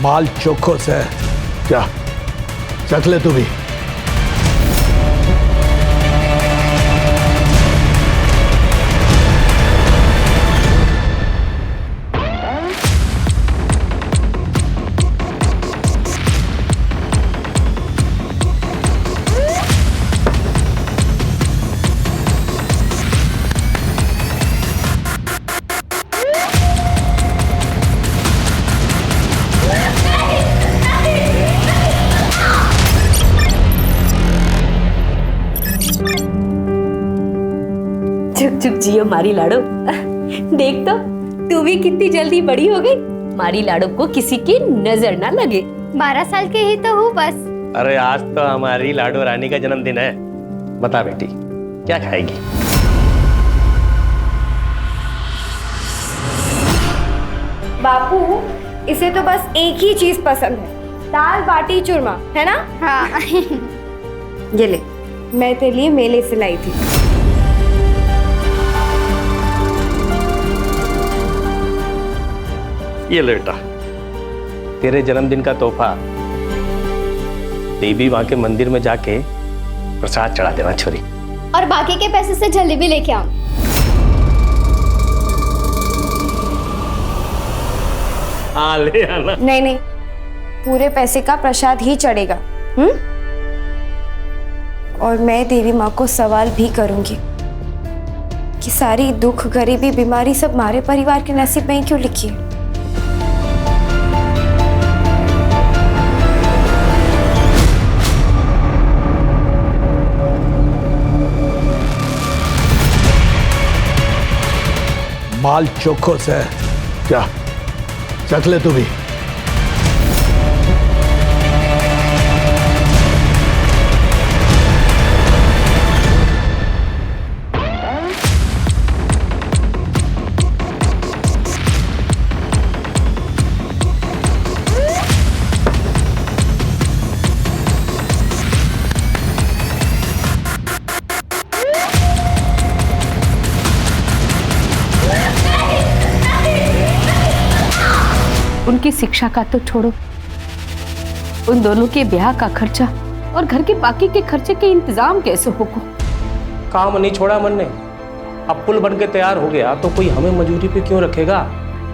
माल चोखो से क्या चख ले तू भी। चुप चुप जियो मारी लाडो। देख तो तू भी कितनी जल्दी बड़ी हो गई। मारी लाडो को किसी की नजर ना लगे। 12 साल के ही तो हूँ बस। अरे आज तो हमारी लाडो रानी का जन्मदिन है। बता बेटी क्या खाएगी? बापू इसे तो बस एक ही चीज पसंद है, दाल बाटी चूरमा, है ना? हाँ। ये ले, मैं तेरे लिए मेले से लाई थी। ये ले बेटा, तेरे जन्मदिन का तोहफा। देवी माँ के मंदिर में जाके प्रसाद चढ़ा देना छोरी। और बाकी के पैसे से जलेबी लेके आओ। ले आना। नहीं नहीं, पूरे पैसे का प्रसाद ही चढ़ेगा। और मैं देवी माँ को सवाल भी करूंगी कि सारी दुख गरीबी बीमारी सब हमारे परिवार के नसीब में ही क्यों लिखी है। माल चोखो से क्या चख ले तू भी। उनकी शिक्षा का तो छोड़ो, उन दोनों के ब्याह का खर्चा और घर के बाकी के खर्चे के इंतजाम कैसे होगा? काम नहीं छोड़ा मन ने। अब पुल बन के तैयार हो गया तो कोई हमें मजदूरी पे क्यों रखेगा?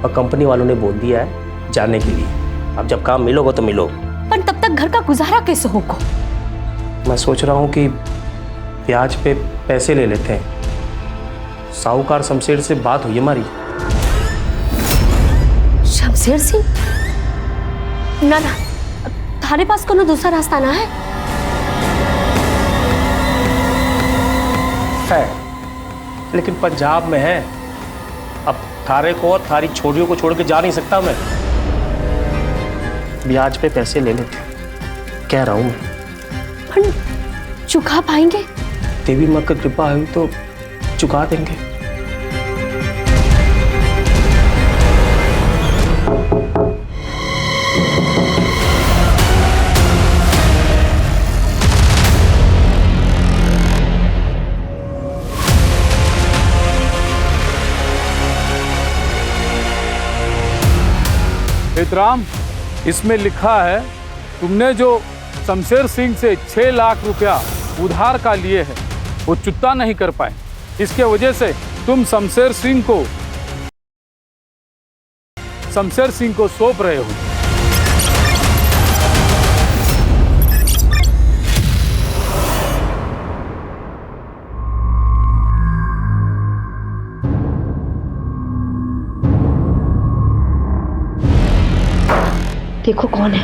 और कंपनी वालों ने बोल दिया है जाने के लिए। अब जब काम मिलोगे तो मिलो। पर तब तक घर का गुजारा कैसे होगा? मैं सोच रहा हूँ कि ब्याज पे पैसे ले लेते हैं। साहूकार शमशेर से बात हुई हमारी। शमशेर सिंह? ना ना, थारे पास कोनो दूसरा रास्ता ना है? है, लेकिन पंजाब में है। अब थारे को और थारी छोरियों को छोड़ के जा नहीं सकता मैं। ब्याज पे पैसे ले लेते कह रहा हूं मैं। पर चुका पाएंगे? देवी माँ की कृपा हुई तो चुका देंगे। राम, इसमें लिखा है तुमने जो शमशेर सिंह से 6 लाख रुपया उधार का लिए है वो चुकता नहीं कर पाए। इसके वजह से तुम शमशेर सिंह को सौंप रहे हो। देखो कौन है,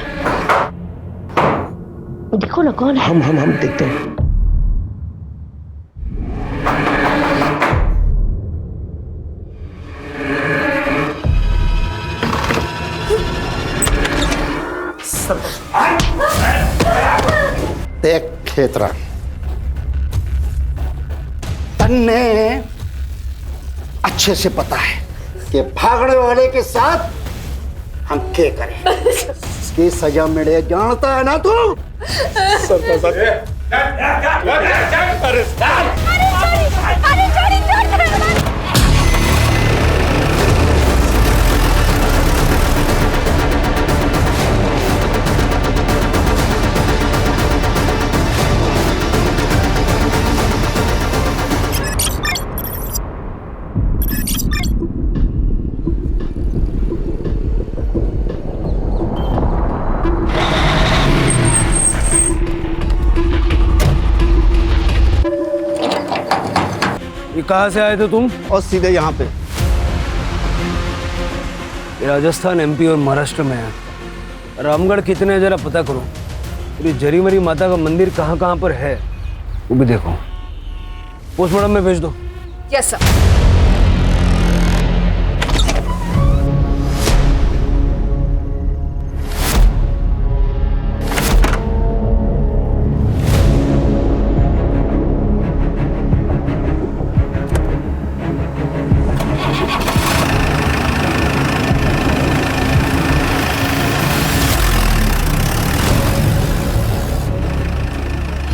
देखो ना कौन है। हम देखते हैं। देख खेतरा, तन्ने अच्छे से पता है कि भागने वाले के साथ हम क्या करें। इसकी सजा मिले जानता है ना तू? कहाँ से आए थे तुम? और सीधे यहाँ पे। राजस्थान, एमपी और महाराष्ट्र में है। रामगढ़ कितने हैं जरा पता करो। और ये जरी मरी माता का मंदिर कहाँ कहाँ पर है वो भी देखो। पोस्टमार्टम में भेज दो। Yes sir.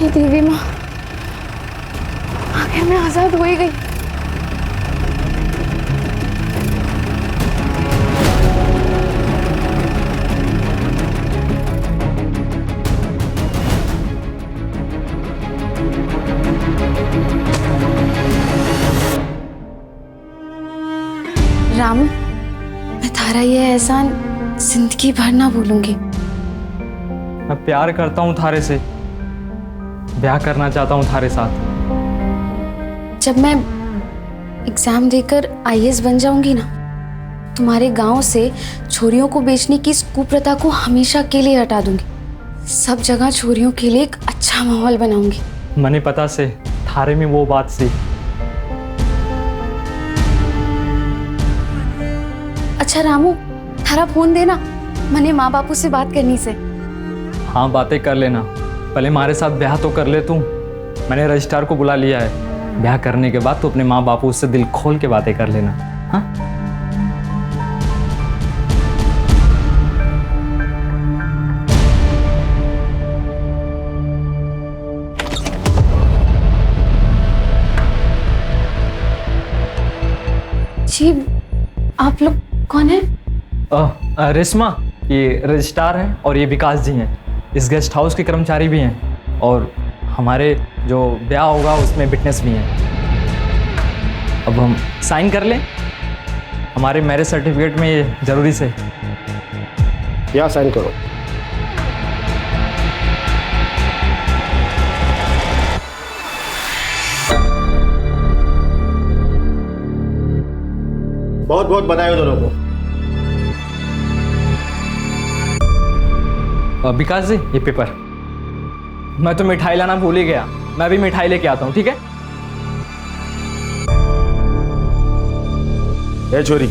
ये देवी माँ, आखिर मैं आजाद हो ही गई। रामू, मैं थारा ये एहसान जिंदगी भर ना भूलूंगी। मैं प्यार करता हूँ थारे से, ब्याह करना चाहता हूँ थारे साथ। जब मैं एग्जाम देकर आईएएस बन जाऊंगी ना, तुम्हारे गांव से छोरियों को बेचने की इस कुप्रथा को हमेशा के लिए हटा दूंगी। सब जगह छोरियों के लिए एक अच्छा माहौल बनाऊंगी। मने पता से थारे में वो बात सी। अच्छा रामू, थारा फोन देना, मने माँ बापू से बात करनी से। हाँ बातें कर लेना, पहले हमारे साथ ब्याह तो कर ले तू। मैंने रजिस्ट्रार को बुला लिया है। ब्याह करने के बाद तो अपने माँ बापू से दिल खोल के बातें कर लेना। हाँ जी, आप लोग कौन है? रेशमा, ये रजिस्ट्रार हैं और ये विकास जी हैं। इस गेस्ट हाउस के कर्मचारी भी हैं और हमारे जो ब्याह होगा उसमें विटनेस भी हैं। अब हम साइन कर लें? हमारे मैरिज सर्टिफिकेट में ये जरूरी से। यहाँ साइन करो। बहुत बहुत बधाई हो दोनों को। विकास जी, ये पेपर। मैं तो मिठाई लाना भूल ही गया। मैं भी मिठाई लेके आता हूँ, ठीक है? ए छोरी,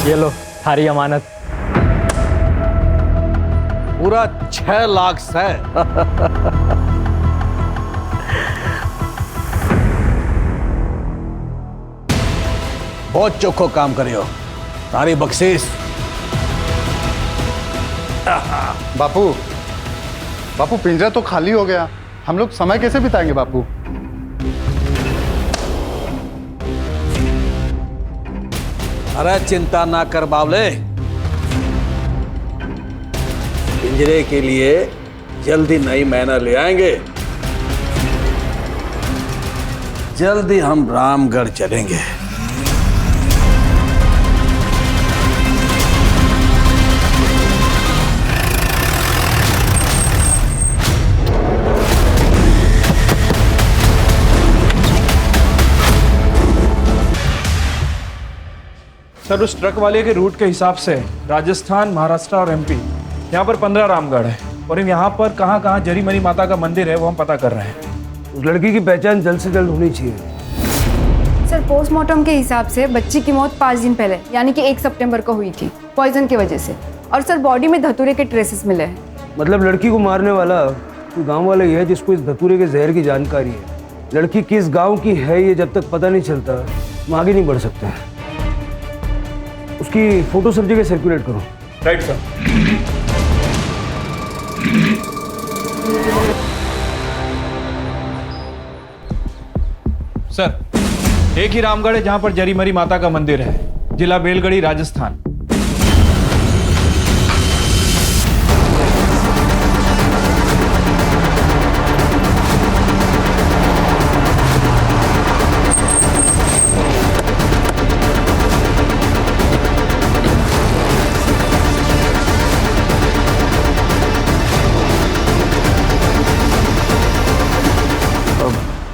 ये लो थारी अमानत। पूरा 6 लाख से। बहुत चोखो काम करियो। तारी बख्शीश। बापू बापू पिंजरा तो खाली हो गया, हम लोग समय कैसे बिताएंगे बापू? अरे चिंता ना कर बावले, पिंजरे के लिए जल्दी नई मैना ले आएंगे। जल्दी हम रामगढ़ चलेंगे। सर, उस ट्रक वाले के रूट के हिसाब से राजस्थान, महाराष्ट्र और एमपी, यहाँ पर 15 रामगढ़ है और यहाँ पर कहाँ कहाँ जरी मरी माता का मंदिर है वो हम पता कर रहे हैं। उस लड़की की पहचान जल्द से जल्द होनी चाहिए। सर, पोस्टमार्टम के हिसाब से बच्ची की मौत 5 दिन पहले यानी कि 1 सितंबर को हुई थी, पॉइजन की वजह से। और सर, बॉडी में धतूरे के ट्रेसेस मिले हैं। मतलब लड़की को मारने वाला गांव वाला ही है जिसको इस धतूरे के जहर की जानकारी है। लड़की किस गांव की है ये जब तक पता नहीं चलता हम आगे नहीं बढ़ सकते। उसकी फोटो सब जगह सर्कुलेट करो। Right sir. सर, एक ही रामगढ़ है जहां पर जरी मरी माता का मंदिर है, जिला बेलगढ़ी, राजस्थान।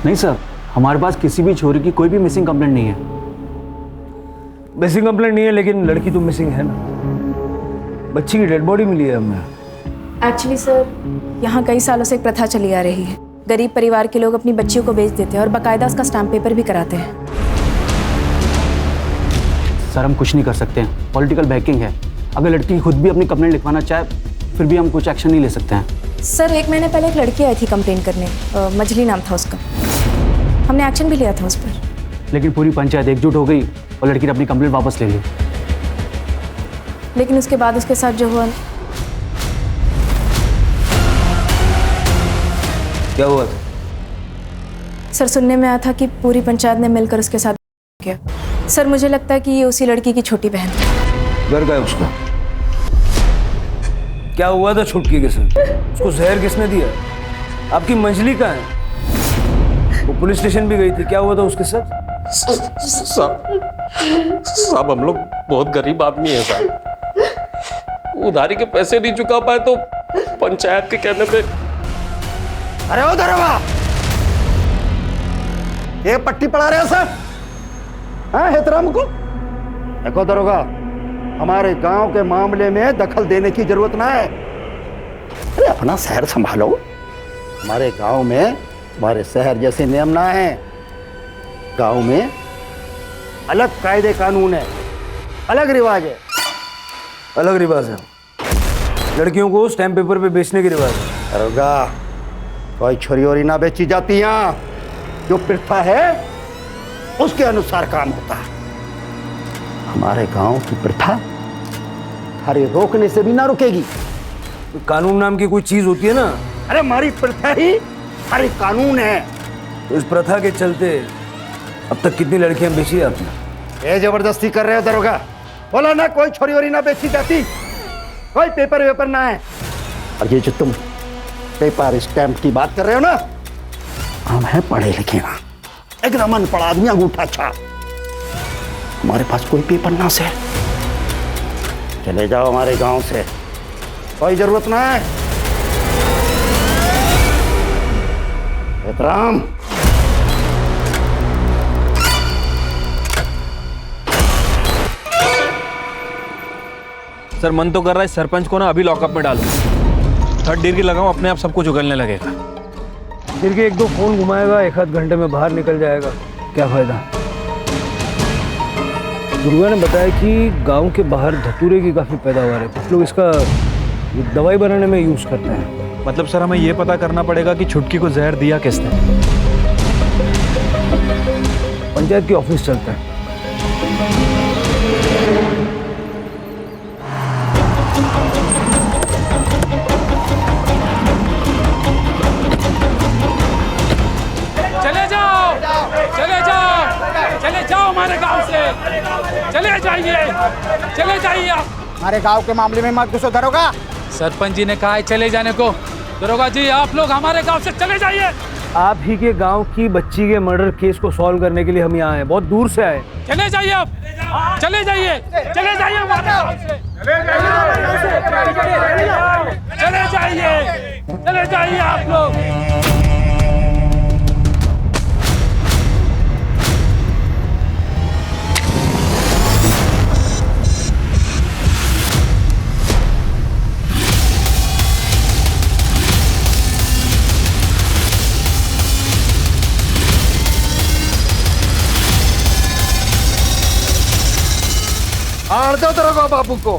नहीं सर, हमारे पास किसी भी छोरी की कोई भी मिसिंग कंप्लेंट नहीं है। मिसिंग कंप्लेंट नहीं है, लेकिन लड़की तो मिसिंग है ना। बच्ची की डेड बॉडी मिली है हमें। एक्चुअली सर, यहाँ कई सालों से एक प्रथा चली आ रही है। गरीब परिवार के लोग अपनी बच्चियों को बेच देते हैं और बाकायदा उसका स्टैम्प पेपर भी कराते हैं। सर हम कुछ नहीं कर सकते हैं, पॉलिटिकल बैकिंग है। अगर लड़की खुद भी अपनी कंप्लेंट लिखवाना चाहे फिर भी हम कुछ एक्शन नहीं ले सकते हैं। सर 1 महीने पहले एक लड़की आई थी कंप्लेन करने, मजली नाम था उसका। हमने एक्शन भी लिया था उस पर। लेकिन पूरी पंचायत एकजुट हो गई और लड़की ने अपनी कंप्लेंट वापस ले ली। लेकिन उसके बाद उसके साथ जो हुआ। क्या हुआ था? सर सुनने में आया था कि पूरी पंचायत ने मिलकर उसके साथ किया। सर मुझे लगता है कि ये उसी लड़की की छोटी बहन है। घर का है उसका? क्या हुआ था छुटकी के साथ? उसको जहर किसने दिया? आपकी मंजली कहाँ है? वो पुलिस स्टेशन भी गई थी, क्या हुआ था उसके साथ? साहब हम लोग बहुत गरीब आदमी हैं साहब। उधारी के पैसे नहीं चुका पाए तो पंचायत के कहने पे। अरे ओ दरोगा, ये पट्टी पढ़ा रहे हो सर? हाँ हेतराम को देखो दरोगा, हमारे गांव के मामले में दखल देने की जरूरत ना है। अरे अपना शहर संभालो। हमारे गांव में हमारे शहर जैसे नियम ना है। गांव में अलग कायदे कानून है, अलग रिवाज है। अलग रिवाज है? लड़कियों को स्टैम्प पेपर पे बेचने की रिवाज है? दरोगा, कोई छोरी ओरी ना बेची जाती यहाँ। जो प्रथा है उसके अनुसार काम होता है। हमारे गांव की प्रथा हरे रोकने से भी ना रुकेगी। कानून नाम की कोई चीज होती है ना? अरे हमारी प्रथा ही हमारी कानून है। तो इस प्रथा के चलते अब तक कितनी लड़कियां बेची आपने? ये जबरदस्ती कर रहे हो दरोगा? बोला ना कोई छोरी ओरी ना बेची जाती, कोई पेपर वेपर ना है। और ये जो तुम पेपर स्टैम्प की बात कर रहे हो ना, हम हैं पढ़े लिखे ना, एकदम अनपढ़ आदमी, अंगूठा छाप। हमारे पास कोई पेपर ना से। चले जाओ हमारे गांव से, कोई जरूरत ना है। एहतराम, सर मन तो कर रहा है सरपंच को ना अभी लॉकअप में डालो। 3rd डिग्री लगाऊं, अपने आप सब कुछ उगलने लगेगा। फिर के 1-2 फोन घुमाएगा, 1-8 घंटे में बाहर निकल जाएगा, क्या फायदा? दुर्गा ने बताया कि गांव के बाहर धतूरे की काफी पैदावार है, कुछ लोग इसका दवाई बनाने में यूज करते हैं। मतलब सर हमें ये पता करना पड़ेगा कि छुटकी को जहर दिया किसने। पंचायत की ऑफिस चलता है। चले जाओ हमारे गांव से, चले जाइए आप। हमारे गांव के मामले में मत घुसो दरोगा। सरपंच जी ने कहा है चले जाने को। दरोगा जी आप लोग हमारे गांव से चले जाइए। आप ही के गांव की बच्ची के मर्डर केस को सॉल्व करने के लिए हम यहाँ आए, बहुत दूर से आए। चले जाइए आप, चले जाइए हमारे गांव से, चले जाइए आप लोग। आड़ दो दरोगा बाबू को।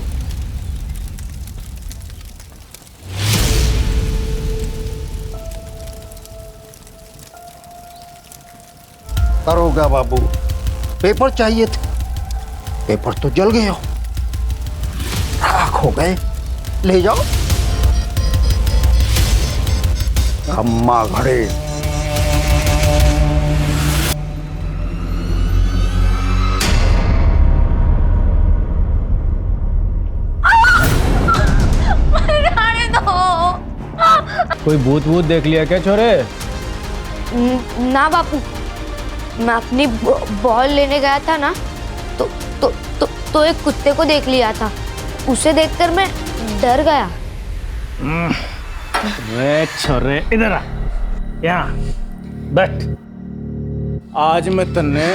दरोगा बाबू, पेपर चाहिए थे, पेपर तो जल गए हो, राख हो गए, ले जाओ। अम्मा घड़े। कोई भूत वूत देख लिया क्या छोरे? ना बापू, मैं अपनी बॉल लेने गया था ना, तो एक कुत्ते को देख लिया था। उसे देखकर मैं डर गया। छोरे इधर आ, यहाँ बैठ। आज मैं तन्ने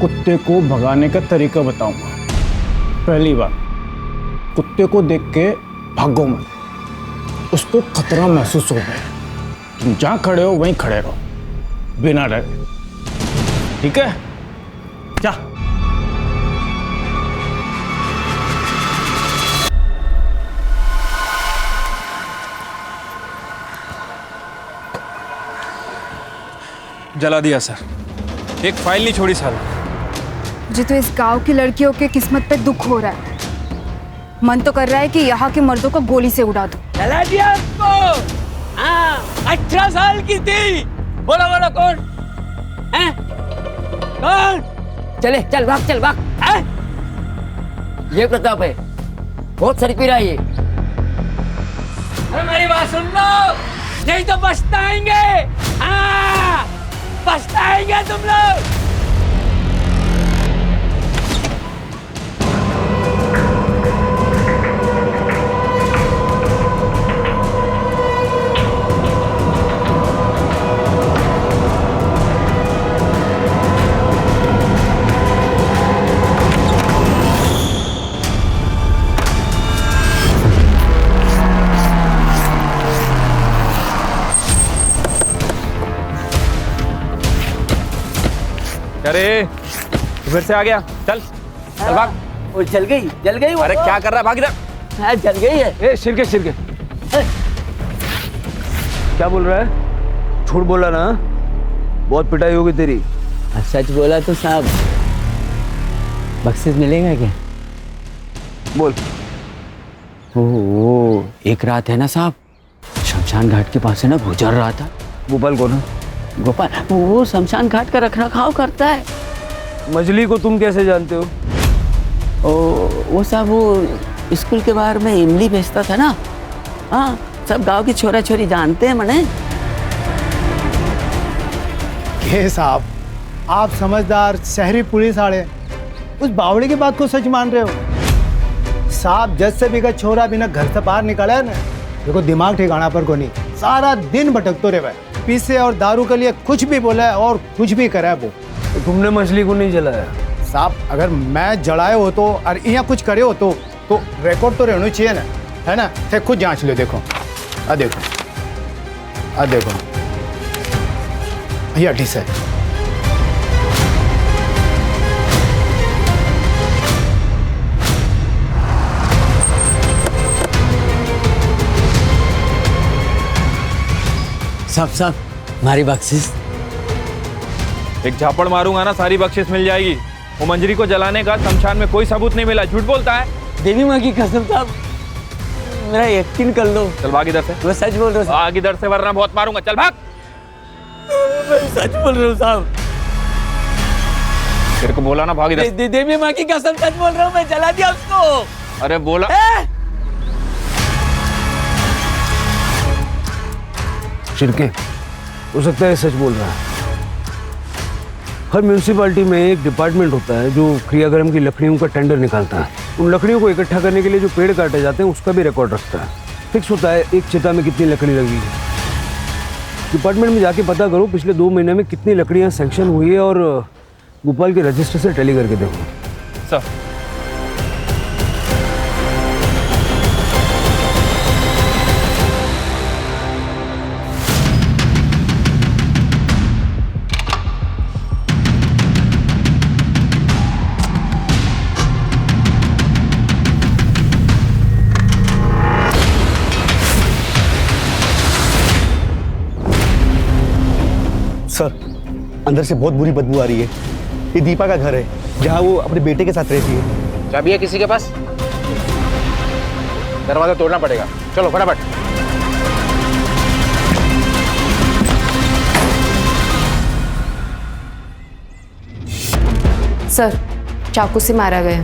कुत्ते को भगाने का तरीका बताऊंगा। पहली बात, कुत्ते को देख के भागो मत, उसको खतरा महसूस हो गया, तुम जहां खड़े हो वहीं खड़े रहो बिना डरे, ठीक है? जा। जला दिया सर, एक फाइल नहीं छोड़ी साला। मुझे तो इस गांव की लड़कियों के किस्मत पे दुख हो रहा है। मन तो कर रहा है कि यहाँ के मर्दों को गोली से उड़ा दूं। जला दिया उसको। हाँ, 18 साल की थी। बोलो बोलो कौन है? कौन? चले चल भाग, चल भाग। ये प्रताप है, बहुत सर पी रहा है ये। अरे मेरी बात सुन लो, नहीं तो पछताएंगे। हाँ, पछताएंगे तुम लोग। अरे फिर से आ गया, चल चल भाग। वो जल गई वो। अरे क्या कर रहा है, भाग इधर। हाँ, जल गई है। ए सिरके क्या बोल रहा है? झूठ बोला ना, बहुत पिटाई होगी तेरी। सच बोला तो साहब बख्शिश मिलेगा क्या? बोल। वो एक रात है ना साहब, शमशान घाट के पास से ना गुजर रहा था। गोपाल कौन है? गोपाल वो शमशान घाट का रखरखाव करता है। मछली को तुम कैसे जानते हो? वो साहब वो स्कूल के बाहर में इमली बेचता था ना। हाँ, सब गांव की छोरा छोरी जानते हैं मने। ये साहब, आप समझदार शहरी पुलिस वाले उस बावड़ी की बात को सच मान रहे हो? साहब जज से भी का छोरा बिना घर से बाहर निकला है ना, देखो दिमाग ठिकाना पर को नहीं, सारा दिन भटकते रहे भाई, पीसे और दारू के लिए कुछ भी बोला है और कुछ भी करा है वो। तो तुमने मछली को नहीं जलाया? साहब अगर मैं जलाए हो तो और यहाँ कुछ करे हो तो रिकॉर्ड तो रहना चाहिए ना, है ना? थे खुद जांच लो, देखो आ देखो ये अठी से साहब हमारी बख्शिश। एक झापड़ मारूंगा ना, सारी बख्शिश मिल जाएगी। वो मंजरी को जलाने का शमशान में कोई सबूत नहीं मिला, झूठ बोलता है। देवी माँ की कसम साहब, मेरा यकीन कर लो। चल भाग इधर से। मैं सच बोल रहा हूँ। भाग इधर से वरना बहुत मारूंगा, चल भाग। मैं सच बोल रहा हूँ साहब। तेरे को बोला ना भाग इधर। देवी माँ की कसम सच बोल रहा हूँ, मैं जला दिया उसको। अरे बोला। शिरके, हो सकता है सच बोल रहा है। हर म्यूनिसिपालिटी में एक डिपार्टमेंट होता है जो क्रियाक्रम की लकड़ियों का टेंडर निकालता है। उन लकड़ियों को इकट्ठा करने के लिए जो पेड़ काटे जाते हैं उसका भी रिकॉर्ड रखता है। फिक्स होता है एक चिता में कितनी लकड़ी लगी है। डिपार्टमेंट में जाके पता करो पिछले 2 महीने में कितनी लकड़ियाँ सैंक्शन हुई है और भोपाल के रजिस्टर से टैली करके देखो। सर सर, अंदर से बहुत बुरी बदबू आ रही है। ये दीपा का घर है, जहाँ वो अपने बेटे के साथ रहती है। चाबी है किसी के पास? दरवाजा तोड़ना पड़ेगा, चलो फटाफट। सर चाकू से मारा गया।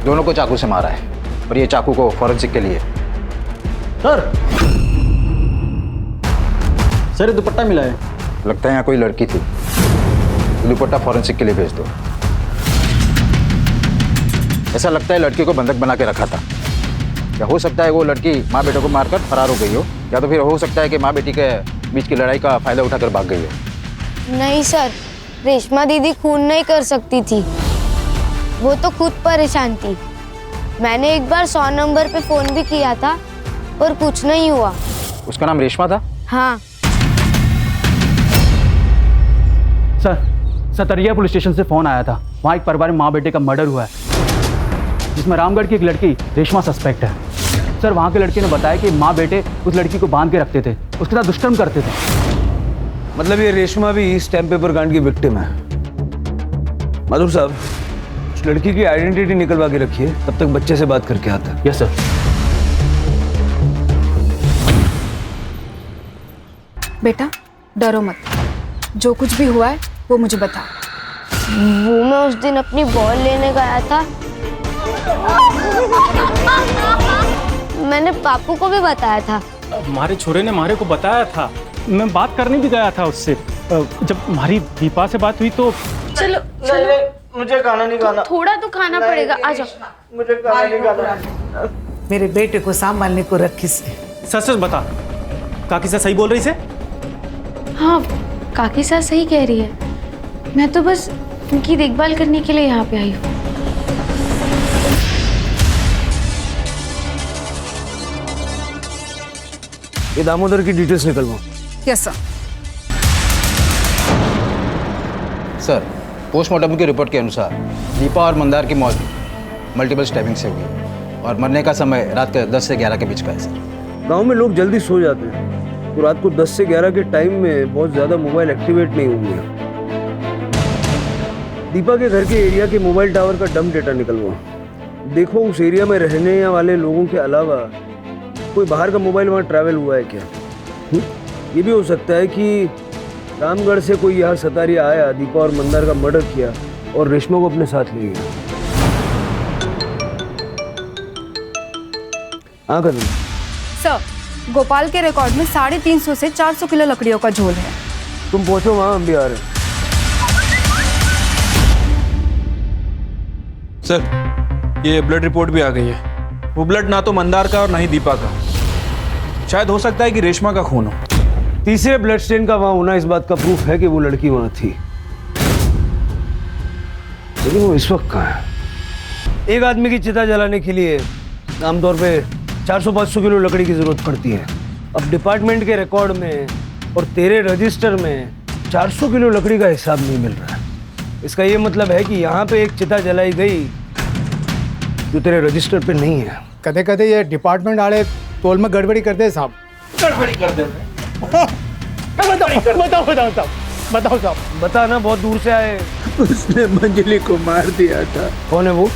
दोनों को चाकू से मारा है और ये चाकू को फॉरेंसिक के लिए। सर ये दुपट्टा मिला है। लगता है यहाँ कोई लड़की थी, दुपट्टा फॉरेंसिक के लिए भेज दो। ऐसा लगता है लड़की को बंधक बना के रखा था। या हो सकता है वो लड़की माँ बेटे को मारकर फरार हो गई हो, या तो फिर हो सकता है कि माँ बेटी के बीच की लड़ाई का फायदा उठाकर भाग गई हो। नहीं सर, रेशमा दीदी खून नहीं कर सकती थी, वो तो खुद परेशान थी। मैंने एक बार 100 नंबर पे फोन भी किया था पर कुछ नहीं हुआ। उसका नाम रेशमा था? हाँ। सर सतरिया पुलिस स्टेशन से फ़ोन आया था। वहाँ एक परिवार में माँ बेटे का मर्डर हुआ है, जिसमें रामगढ़ की एक लड़की रेशमा सस्पेक्ट है। सर वहाँ के लड़के ने बताया कि माँ बेटे उस लड़की को बांध के रखते थे, उसके साथ दुष्कर्म करते थे। मतलब ये रेशमा भी स्टैम्प पेपर कांड की विक्टिम है। माधुर साहब, उस लड़की की आइडेंटिटी निकलवा के रखिए, तब तक बच्चे से बात करके आता है। Yes sir. बेटा डरो मत, जो कुछ भी हुआ है वो मुझे बता। वो मैं उस दिन अपनी बॉल लेने गया था, मैंने पापू को भी बताया था। हमारे छोरे ने हमारे को बताया था। मैं बात करने भी गया था उससे। जब हमारी दीपा से बात हुई तो चलो चलो, मुझे खाना नहीं खाना। थोड़ा तो खाना पड़ेगा, आ जाओ। मुझे खाना नहीं खाना। मेरे बेटे को संभालने को रखी से। सच सच बता, काकी से सही बोल रही से? हाँ काकी साहब सही कह रही है, मैं तो बस उनकी देखभाल करने के लिए यहाँ पे आई हूँ। ये दामोदर की डिटेल्स निकलवाओ। Yes sir. सर पोस्टमार्टम की रिपोर्ट के अनुसार दीपा और मंदार की मौत मल्टीपल स्टैबिंग से हुई और मरने का समय रात के 10 से 11 के बीच का है सर। गांव में लोग जल्दी सो जाते हैं, तो रात को 10 से 11 के टाइम में बहुत ज़्यादा मोबाइल एक्टिवेट नहीं होंगे। दीपा के घर के एरिया के मोबाइल टावर का डंप डेटा निकलवाओ। देखो उस एरिया में रहने वाले लोगों के अलावा कोई बाहर का मोबाइल वहाँ ट्रैवल हुआ है क्या। ये भी हो सकता है कि रामगढ़ से कोई यहाँ सतारिया आया, दीपा और मंदार का मर्डर किया और रेशमा को अपने साथ ले गया। हाँ कर सर, गोपाल के रिकॉर्ड में 350 से 400 किलो लकड़ियों का झोल है। तुम पहुंचो वहाँ, हम भी आ रहे हैं। सर ये ब्लड रिपोर्ट भी आ गई है। वो ब्लड ना तो मंदार का और ना ही दीपा का। शायद हो सकता है कि रेशमा का खून हो। तीसरे ब्लड स्टेन का वहां होना इस बात का प्रूफ है कि वो लड़की वहां थी, लेकिन वो इस वक्त कहाँ है। एक आदमी की चिता जलाने के लिए आमतौर पे 400-500 किलो लकड़ी की जरूरत पड़ती है। अब डिपार्टमेंट के रिकॉर्ड में और तेरे रजिस्टर में 400 किलो लकड़ी का हिसाब नहीं मिल रहा है। इसका ये मतलब है कि यहाँ पे एक चिता जलाई गई जो तेरे रजिस्टर पे नहीं है। कदे कदे ये डिपार्टमेंट वाले तोल में गड़बड़ी करते हैं साहब। गड़बड़ी कर दे। बताओ साहब। बताना, बहुत दूर से आए। उसने मंजली को मार दिया था। कौन है वो?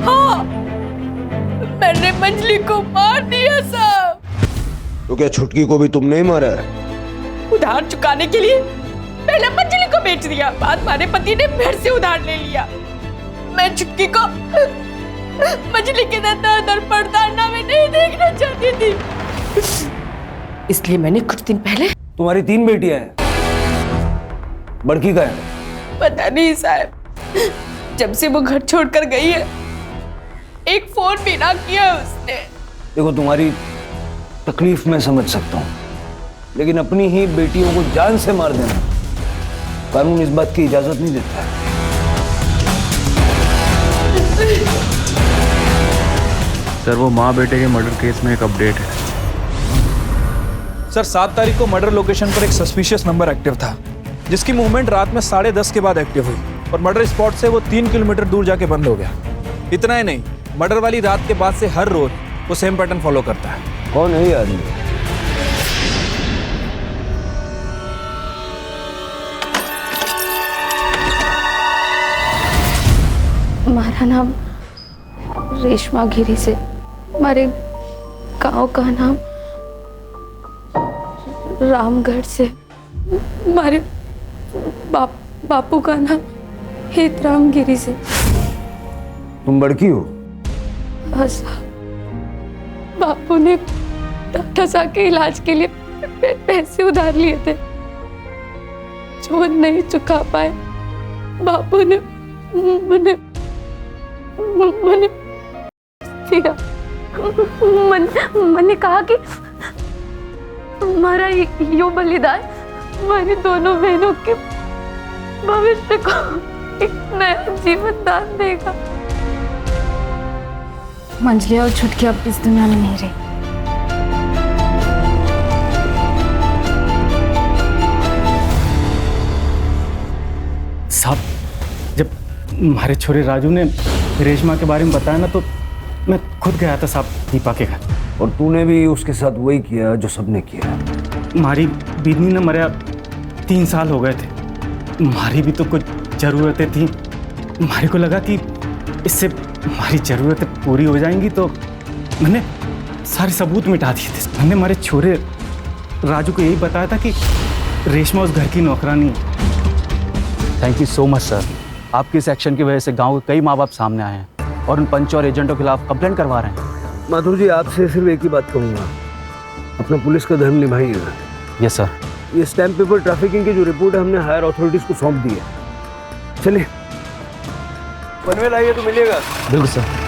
हाँ, मैंने मंजली को मार दिया साहब। तो क्या छुटकी को भी तुमने ही मारा है? उधार चुकाने के लिए पहले मंजली को बेच दिया, बाद हमारे पति ने फिर से उधार ले लिया। मैं छुटकी को मंजली के दर पड़ताना में नहीं देखना चाहती थी, इसलिए मैंने कुछ दिन पहले। तुम्हारी 3 बेटियां हैं, बड़की का है? पता नहीं साहब, जब से वो घर छोड़कर गई है एक फोन भी ना किया उसने। देखो तुम्हारी तकलीफ मैं समझ सकता हूँ, लेकिन अपनी ही बेटियों को जान से मार देना कानून इस बात की इजाजत नहीं देता है। सर वो माँ बेटे के मर्डर केस में एक अपडेट है। सर 7 तारीख को मर्डर लोकेशन पर एक सस्पिशियस नंबर एक्टिव था, जिसकी मूवमेंट रात में 10:30 के बाद एक्टिव हुई और मर्डर स्पॉट से वो 3 किलोमीटर दूर जाके बंद हो गया। इतना ही नहीं, मर्डर वाली रात के बाद से हर रोज वो सेम पैटर्न फॉलो करता है। कौन है ये आदमी? हमारा नाम रेशमा गिरी से, हमारे गांव का नाम रामगढ़ से, हमारे बापू का नाम हेतराम गिरी से। तुम बड़की हो? हाँ साहब, बापू ने ठसा के इलाज के लिए पैसे उधार लिए थे, जो नहीं चुका पाए। बापू ने मुझे दिया। मन ने कहा कि हमारा यो बलिदान हमारी दोनों बहनों के भविष्य को एक नया जीवन दान देगा। मंजली और छुटकी अब इस दुनिया में नहीं रही। साहब, जब हमारे छोरे राजू ने रेशमा के बारे में बताया ना, तो मैं खुद गया था साहब दीपा के घर। और तूने भी उसके साथ वही किया जो सबने किया। हमारी बीदनी ने मरा 3 साल हो गए थे। हमारी भी तो कुछ ज़रूरतें थी। हमारे को लगा कि इससे हमारी ज़रूरतें पूरी हो जाएंगी, तो मैंने सारे सबूत मिटा दिए थे। मैंने हमारे छोरे राजू को यही बताया था कि रेशमा उस घर की नौकरानी है। Thank you so much sir. आपके इस एक्शन की वजह से गांव के कई माँ बाप सामने आए हैं और उन पंचों और एजेंटों के खिलाफ कंप्लेंट करवा रहे हैं। माधुर जी, आपसे सिर्फ एक ही बात कहूँगा, अपना पुलिस का धर्म निभाइएगा। Yes sir. ये स्टैम्प पेपर ट्रैफिकिंग की जो रिपोर्ट है हमने हायर अथॉरिटीज को सौंप दी है। चलिए पनवेल आइए तो मिलिएगा। बिल्कुल सर।